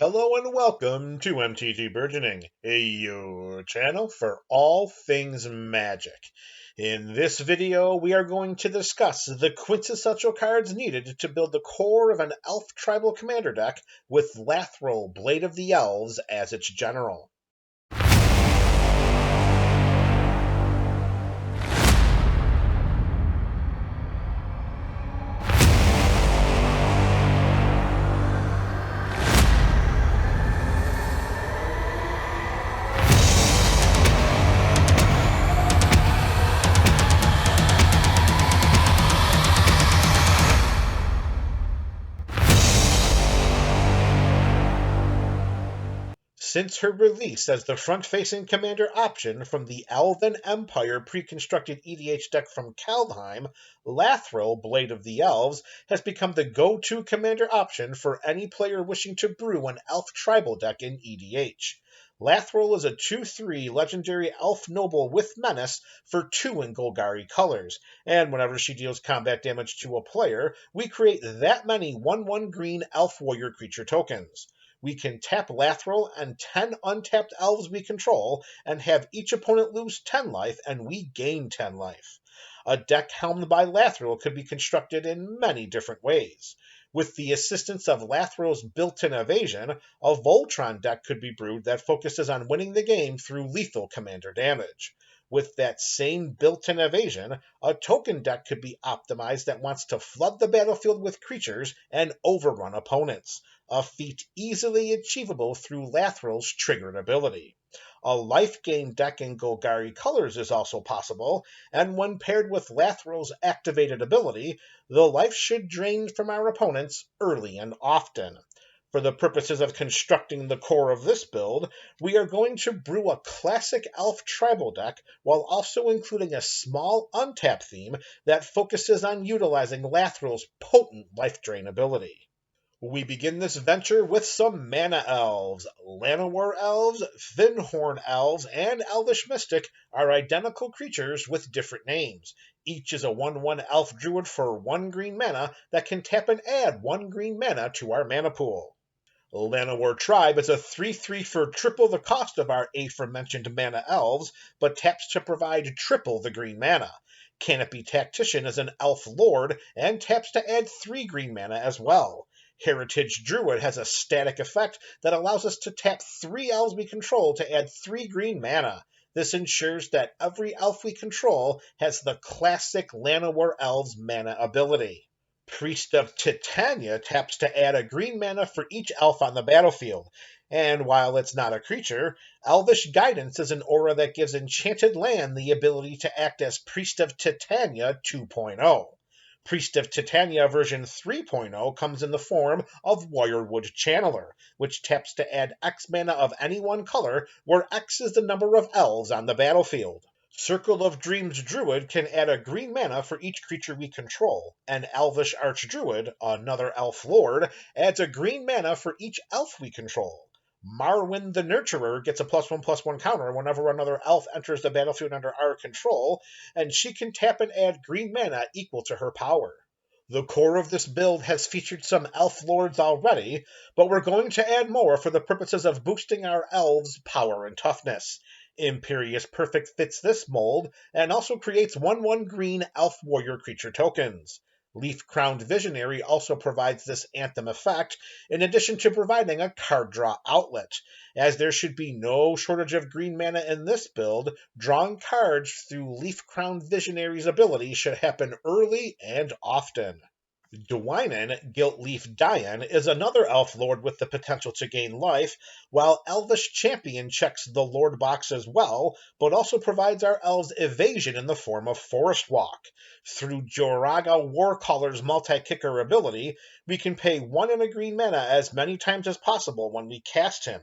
Hello and welcome to MTG Burgeoning, your channel for all things magic. In this video, we are going to discuss the quintessential cards needed to build the core of an Elf Tribal Commander deck with Lathril, Blade of the Elves, as its general. Since her release as the front-facing commander option from the Elven Empire pre-constructed EDH deck from Kaldheim, Lathril, Blade of the Elves, has become the go-to commander option for any player wishing to brew an Elf tribal deck in EDH. Lathril is a 2/3 legendary Elf Noble with Menace for 2 in Golgari colors, and whenever she deals combat damage to a player, we create that many 1/1 green Elf Warrior creature tokens. We can tap Lathril and 10 untapped elves we control, and have each opponent lose 10 life, and we gain 10 life. A deck helmed by Lathril could be constructed in many different ways. With the assistance of Lathril's built-in evasion, a Voltron deck could be brewed that focuses on winning the game through lethal commander damage. With that same built-in evasion, a token deck could be optimized that wants to flood the battlefield with creatures and overrun opponents, a feat easily achievable through Lathril's triggered ability. A life gain deck in Golgari colors is also possible, and when paired with Lathril's activated ability, the life should drain from our opponents early and often. For the purposes of constructing the core of this build, we are going to brew a classic Elf tribal deck while also including a small untap theme that focuses on utilizing Lathril's potent life drain ability. We begin this venture with some Mana Elves. Llanowar Elves, Fyndhorn Elves, and Elvish Mystic are identical creatures with different names. Each is a 1/1 Elf Druid for 1 green mana that can tap and add 1 green mana to our mana pool. Llanowar Tribe is a 3/3 for triple the cost of our aforementioned Mana Elves, but taps to provide triple the green mana. Canopy Tactician is an Elf Lord and taps to add 3 green mana as well. Heritage Druid has a static effect that allows us to tap 3 elves we control to add 3 green mana. This ensures that every elf we control has the classic Llanowar Elves mana ability. Priest of Titania taps to add a green mana for each elf on the battlefield, and while it's not a creature, Elvish Guidance is an aura that gives Enchanted Land the ability to act as Priest of Titania 2.0. Priest of Titania version 3.0 comes in the form of Wirewood Channeler, which taps to add X mana of any one color, where X is the number of elves on the battlefield. Circle of Dreams Druid can add a green mana for each creature we control, and Elvish Archdruid, another elf lord, adds a green mana for each elf we control. Marwyn the Nurturer gets a +1/+1 counter whenever another elf enters the battlefield under our control, and she can tap and add green mana equal to her power. The core of this build has featured some elf lords already, but we're going to add more for the purposes of boosting our elves' power and toughness. Imperious Perfect fits this mold, and also creates 1/1 green Elf Warrior creature tokens. Leaf-Crowned Visionary also provides this anthem effect, in addition to providing a card draw outlet. As there should be no shortage of green mana in this build, drawing cards through Leaf-Crowned Visionary's ability should happen early and often. Dwynen, Gilt-Leaf Dian, is another elf lord with the potential to gain life, while Elvish Champion checks the lord box as well, but also provides our elves evasion in the form of Forest Walk. Through Joraga Warcaller's multi-kicker ability, we can pay 1 and a green mana as many times as possible when we cast him.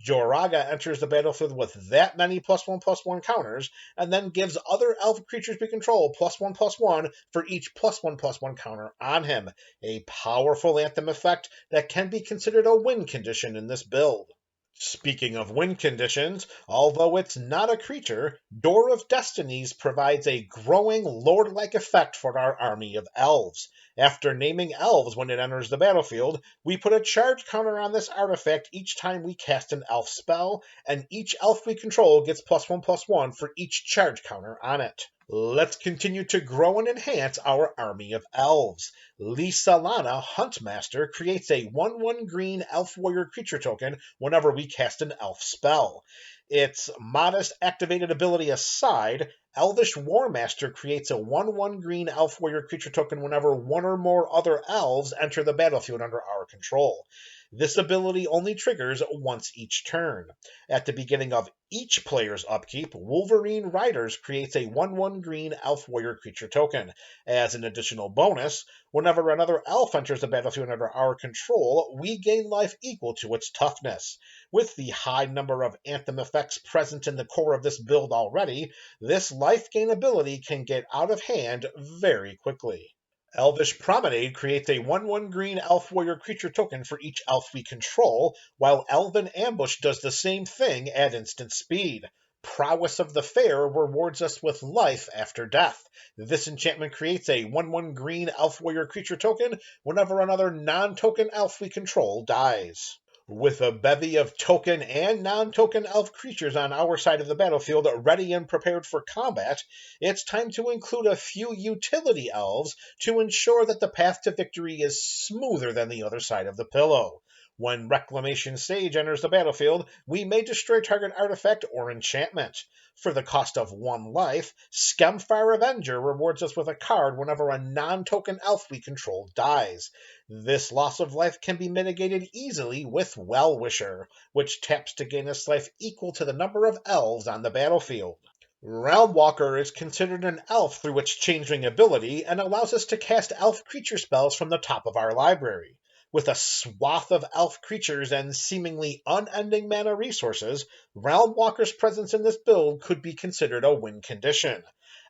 Joraga enters the battlefield with that many +1/+1 counters, and then gives other elf creatures we control +1/+1 for each +1/+1 counter on him, a powerful anthem effect that can be considered a win condition in this build. Speaking of win conditions, although it's not a creature, Door of Destinies provides a growing lord-like effect for our army of elves. After naming Elves when it enters the battlefield, we put a charge counter on this artifact each time we cast an Elf spell, and each Elf we control gets +1/+1 for each charge counter on it. Let's continue to grow and enhance our army of Elves. Lisa Lana, Huntmaster, creates a 1/1 green Elf Warrior creature token whenever we cast an Elf spell. Its modest activated ability aside, Elvish Warmaster creates a 1/1 green Elf Warrior creature token whenever one or more other elves enter the battlefield under our control. This ability only triggers once each turn. At the beginning of each player's upkeep, Wolverine Riders creates a 1/1 green Elf Warrior creature token. As an additional bonus, whenever another elf enters the battlefield under our control, we gain life equal to its toughness. With the high number of anthem effects present in the core of this build already, this life gain ability can get out of hand very quickly. Elvish Promenade creates a 1/1 green Elf Warrior creature token for each elf we control, while Elven Ambush does the same thing at instant speed. Prowess of the Fair rewards us with life after death. This enchantment creates a 1/1 green Elf Warrior creature token whenever another non-token elf we control dies. With a bevy of token and non-token elf creatures on our side of the battlefield ready and prepared for combat, it's time to include a few utility elves to ensure that the path to victory is smoother than the other side of the pillow. When Reclamation Sage enters the battlefield, we may destroy target artifact or enchantment. For the cost of 1 life, Skemfire Avenger rewards us with a card whenever a non-token elf we control dies. This loss of life can be mitigated easily with Well-Wisher, which taps to gain us life equal to the number of elves on the battlefield. Realmwalker is considered an elf through its Changeling ability and allows us to cast elf creature spells from the top of our library. With a swath of elf creatures and seemingly unending mana resources, Realmwalker's presence in this build could be considered a win condition.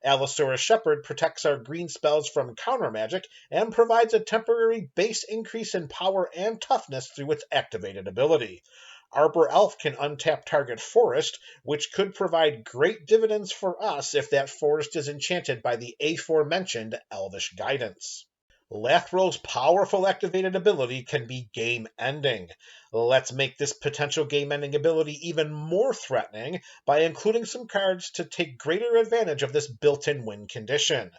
Allosaurus Shepherd protects our green spells from counter magic and provides a temporary base increase in power and toughness through its activated ability. Arbor Elf can untap target forest, which could provide great dividends for us if that forest is enchanted by the aforementioned Elvish Guidance. Lathril's powerful activated ability can be game-ending. Let's make this potential game-ending ability even more threatening by including some cards to take greater advantage of this built-in win condition.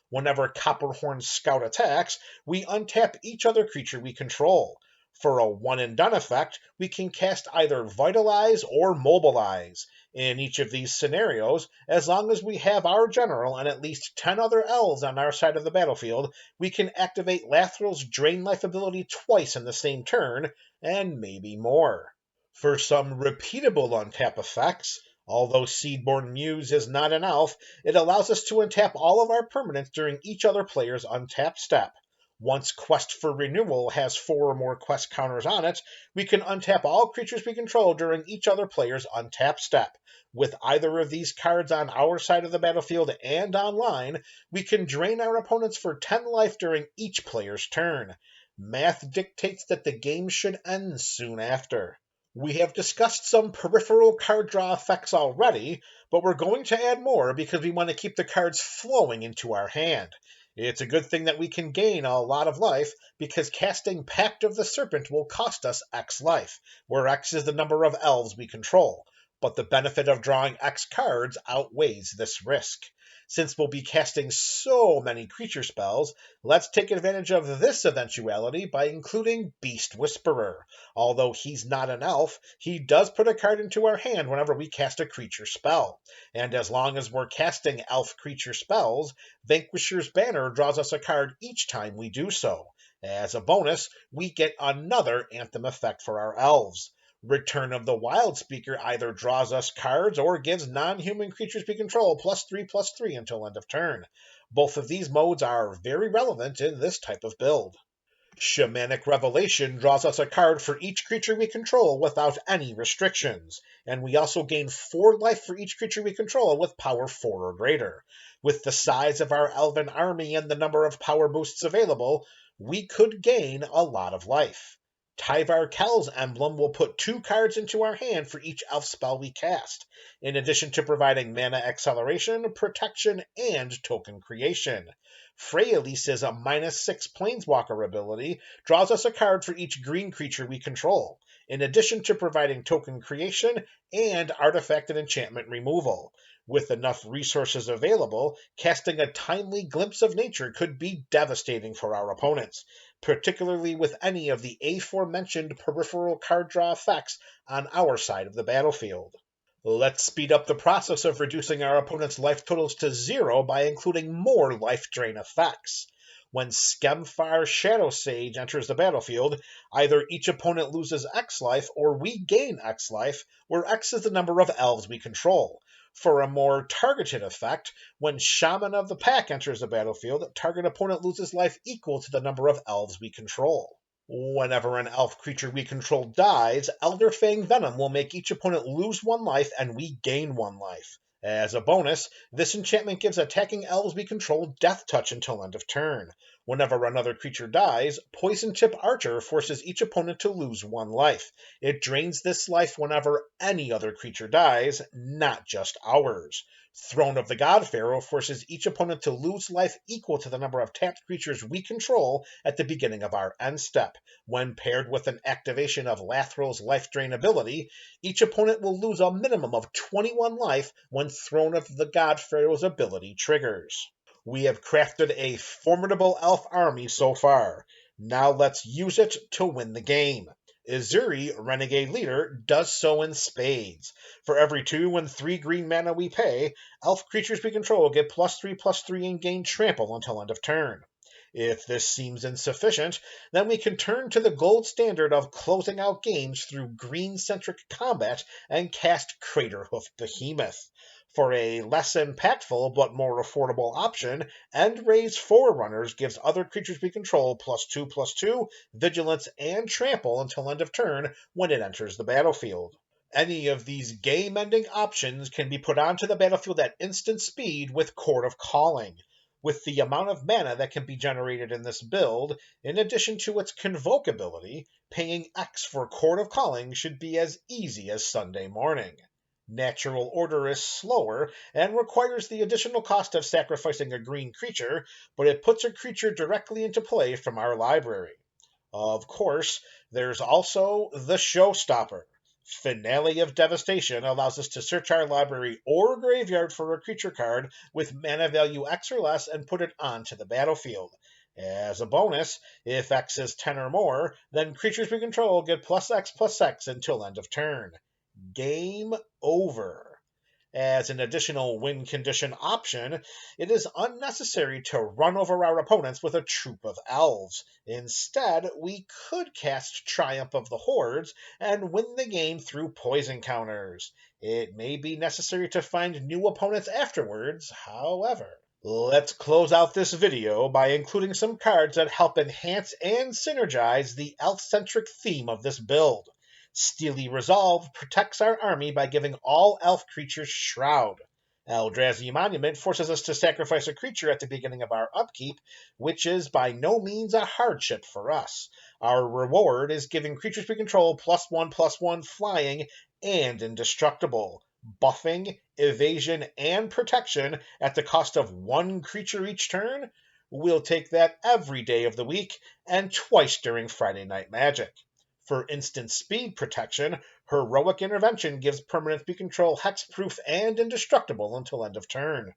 Whenever Copperhorn Scout attacks, we untap each other creature we control. For a one-and-done effect, we can cast either Vitalize or Mobilize. In each of these scenarios, as long as we have our general and at least 10 other elves on our side of the battlefield, we can activate Lathril's Drain Life ability twice in the same turn, and maybe more. For some repeatable untap effects, although Seedborn Muse is not an elf, it allows us to untap all of our permanents during each other player's untap step. Once Quest for Renewal has 4 or more quest counters on it, we can untap all creatures we control during each other player's untap step. With either of these cards on our side of the battlefield and online, we can drain our opponents for 10 life during each player's turn. Math dictates that the game should end soon after. We have discussed some peripheral card draw effects already, but we're going to add more because we want to keep the cards flowing into our hand. It's a good thing that we can gain a lot of life, because casting Pact of the Serpent will cost us X life, where X is the number of elves we control, but the benefit of drawing X cards outweighs this risk. Since we'll be casting so many creature spells, let's take advantage of this eventuality by including Beast Whisperer. Although he's not an elf, he does put a card into our hand whenever we cast a creature spell. And as long as we're casting elf creature spells, Vanquisher's Banner draws us a card each time we do so. As a bonus, we get another anthem effect for our elves. Return of the Wild Speaker either draws us cards or gives non-human creatures we control +3/+3 until end of turn. Both of these modes are very relevant in this type of build. Shamanic Revelation draws us a card for each creature we control without any restrictions, and we also gain 4 life for each creature we control with power 4 or greater. With the size of our elven army and the number of power boosts available, we could gain a lot of life. Tyvar Kel's emblem will put 2 cards into our hand for each elf spell we cast, in addition to providing mana acceleration, protection, and token creation. Freyalise's -6 Planeswalker ability draws us a card for each green creature we control, in addition to providing token creation and artifact and enchantment removal. With enough resources available, casting a timely glimpse of nature could be devastating for our opponents, particularly with any of the aforementioned peripheral card draw effects on our side of the battlefield. Let's speed up the process of reducing our opponent's life totals to 0 by including more life drain effects. When Skemfar Shadow Sage enters the battlefield, either each opponent loses X life or we gain X life, where X is the number of elves we control. For a more targeted effect, when Shaman of the Pack enters the battlefield, target opponent loses life equal to the number of elves we control. Whenever an elf creature we control dies, Elderfang Venom will make each opponent lose 1 life and we gain 1 life. As a bonus, this enchantment gives attacking elves we control Death Touch until end of turn. Whenever another creature dies, Poison Tip Archer forces each opponent to lose 1 life. It drains this life whenever any other creature dies, not just ours. Throne of the God Pharaoh forces each opponent to lose life equal to the number of tapped creatures we control at the beginning of our end step. When paired with an activation of Lathril's life drain ability, each opponent will lose a minimum of 21 life when Throne of the God Pharaoh's ability triggers. We have crafted a formidable elf army so far. Now let's use it to win the game. Izuri, Renegade Leader, does so in spades. For every 2 and 3 green mana we pay, elf creatures we control get +3/+3 and gain trample until end of turn. If this seems insufficient, then we can turn to the gold standard of closing out games through green-centric combat and cast Craterhoof Behemoth. For a less impactful but more affordable option, Endraze Forerunners gives other creatures we control +2/+2, vigilance, and trample until end of turn when it enters the battlefield. Any of these game-ending options can be put onto the battlefield at instant speed with Chord of Calling. With the amount of mana that can be generated in this build, in addition to its Convoke ability, paying X for Chord of Calling should be as easy as Sunday morning. Natural Order is slower and requires the additional cost of sacrificing a green creature, but it puts a creature directly into play from our library. Of course, there's also the Showstopper. Finale of Devastation allows us to search our library or graveyard for a creature card with mana value X or less and put it onto the battlefield. As a bonus, if X is 10 or more, then creatures we control get +X/+X until end of turn. Game over. As an additional win condition option, it is unnecessary to run over our opponents with a troop of elves. Instead, we could cast Triumph of the Hordes and win the game through poison counters. It may be necessary to find new opponents afterwards, however. Let's close out this video by including some cards that help enhance and synergize the elf-centric theme of this build. Steely Resolve protects our army by giving all elf creatures Shroud. Eldrazi Monument forces us to sacrifice a creature at the beginning of our upkeep, which is by no means a hardship for us. Our reward is giving creatures we control +1/+1 flying and indestructible, buffing, evasion, and protection at the cost of 1 creature each turn. We'll take that every day of the week and twice during Friday Night Magic. For instant speed protection, Heroic Intervention gives permanents we control hexproof and indestructible until end of turn.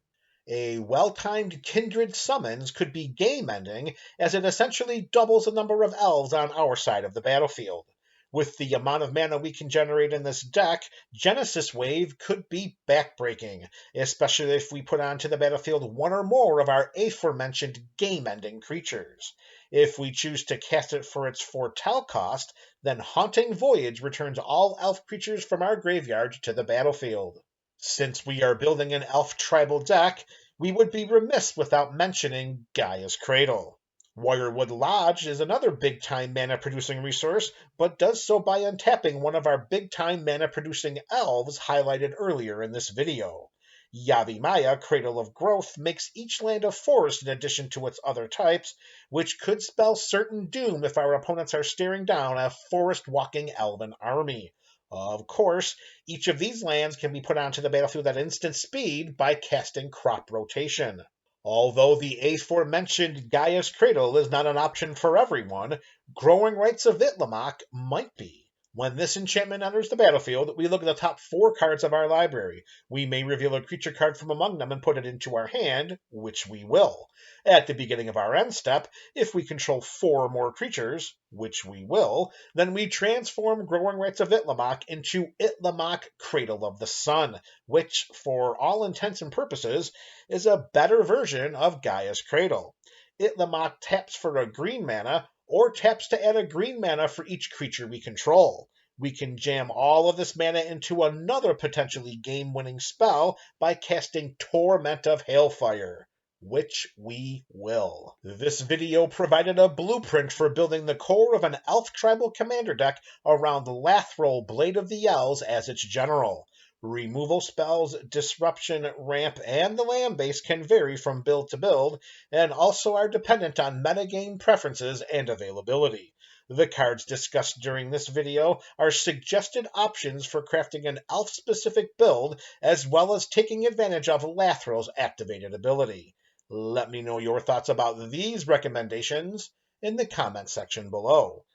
A well-timed Kindred Summons could be game-ending, as it essentially doubles the number of elves on our side of the battlefield. With the amount of mana we can generate in this deck, Genesis Wave could be backbreaking, especially if we put onto the battlefield 1 or more of our aforementioned game-ending creatures. If we choose to cast it for its Foretell cost, then Haunting Voyage returns all elf creatures from our graveyard to the battlefield. Since we are building an elf tribal deck, we would be remiss without mentioning Gaia's Cradle. Wirewood Lodge is another big-time mana-producing resource, but does so by untapping one of our big-time mana-producing elves highlighted earlier in this video. Yavimaya, Cradle of Growth, makes each land a forest in addition to its other types, which could spell certain doom if our opponents are staring down a forest-walking elven army. Of course, each of these lands can be put onto the battlefield at instant speed by casting Crop Rotation. Although the aforementioned Gaia's Cradle is not an option for everyone, Growing Rights of Itlimoc might be. When this enchantment enters the battlefield, we look at the top 4 cards of our library. We may reveal a creature card from among them and put it into our hand, which we will. At the beginning of our end step, if we control 4 or more creatures, which we will, then we transform Growing Rights of Itlimoc into Itlimoc Cradle of the Sun, which, for all intents and purposes, is a better version of Gaia's Cradle. Itlimoc taps for a green mana, or taps to add a green mana for each creature we control. We can jam all of this mana into another potentially game-winning spell by casting Torment of Hailfire, which we will. This video provided a blueprint for building the core of an Elf Tribal Commander deck around Lathril, Blade of the Elves as its general. Removal spells, disruption, ramp, and the land base can vary from build to build, and also are dependent on metagame preferences and availability. The cards discussed during this video are suggested options for crafting an elf-specific build, as well as taking advantage of Lathril's activated ability. Let me know your thoughts about these recommendations in the comment section below.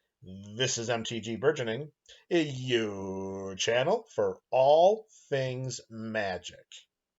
This is MTG Burgeoning, your channel for all things magic.